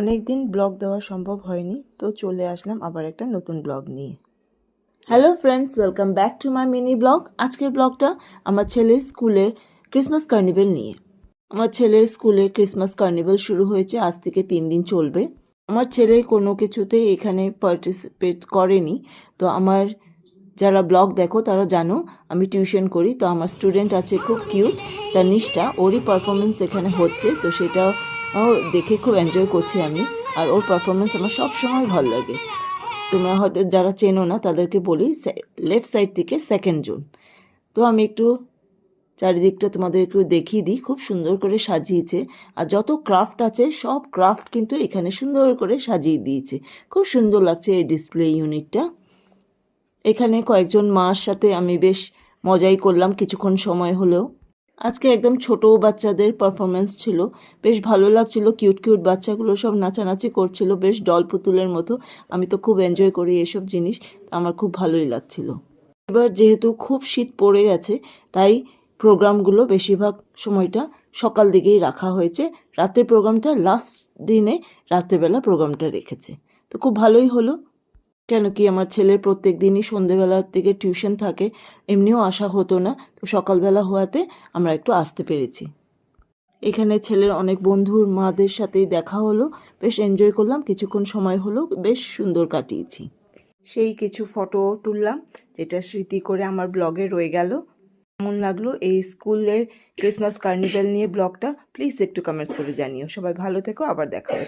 অনেক দিন ব্লগ দেওয়া সম্ভব হয়নি, তো চলে আসলাম আবার একটা নতুন ব্লগ নিয়ে। Hello friends, welcome back to my mini blog. আজকের ব্লগটা আমার ছেলের স্কুলের ক্রিসমাস কার্নিভেল নিয়ে। আমার ছেলের স্কুলে ক্রিসমাস কার্নিভেল শুরু হয়েছে, আজ থেকে 3 দিন চলবে। আমার ছেলে কোনো কিছুতেই এখানে পার্টিসিপেট করেনি, তো আমার যারা ব্লগ দেখো তারা জানো আমি টিউশন করি। তো আমার স্টুডেন্ট আছে খুব কিউট, তানিশটা, ওরই পারফরমেন্স এখানে হচ্ছে, তো সেটা দেখে খুব এনজয় করছি আমি। আর ওর পারফরমেন্স আমার সব সময় ভালো লাগে। তোমরা হয়তো যারা চেনো না তাদেরকে বলি, লেফট সাইড থেকে সেকেন্ড জোন। তো আমি একটু চারিদিকটা তোমাদের একটু দেখিয়ে দিই। খুব সুন্দর করে সাজিয়েছে, আর যত ক্রাফট আছে সব ক্রাফট কিন্তু এখানে সুন্দর করে সাজিয়ে দিয়েছে। খুব সুন্দর লাগছে এই ডিসপ্লে ইউনিটটা। এখানে কয়েকজন মার সাথে আমি বেশ মজাই করলাম কিছুক্ষণ সময় হলেও। আজকে একদম ছোট বাচ্চাদের পারফরমেন্স ছিল, বেশ ভালো লাগছিল। কিউট কিউট বাচ্চাগুলো সব নাচানাচি করছিল, বেশ ডল পুতুলের মতো। আমি তো খুব এনজয় করি এসব জিনিস, আমার খুব ভালোই লাগছিল। এবার যেহেতু খুব শীত পড়ে গেছে, তাই প্রোগ্রামগুলো বেশিরভাগ সময়টা সকাল দিকেই রাখা হয়েছে। রাতের প্রোগ্রামটা লাস্ট দিনে রাত্রেবেলা প্রোগ্রামটা রেখেছে, তো খুব ভালোই হলো। কেন কি আমার ছেলের প্রত্যেক দিনই সন্ধেবেলার দিকে টিউশন থাকে, এমনিও আসা হতো না, তো সকালবেলা হওয়াতে আমরা একটু আসতে পেরেছি। এখানে ছেলের অনেক বন্ধুর মাদের সাথেই দেখা হলো, বেশ এনজয় করলাম। কিছুক্ষণ সময় হলো, বেশ সুন্দর কাটিয়েছি। সেই কিছু ফটো তুললাম, যেটা স্মৃতি করে আমার ব্লগে রয়ে গেল। কেমন লাগলো এই স্কুলের ক্রিসমাস কার্নিভেল নিয়ে ব্লগটা, প্লিজ একটু কমেন্টস করে জানিও। সবাই ভালো থেকো, আবার দেখা হবে।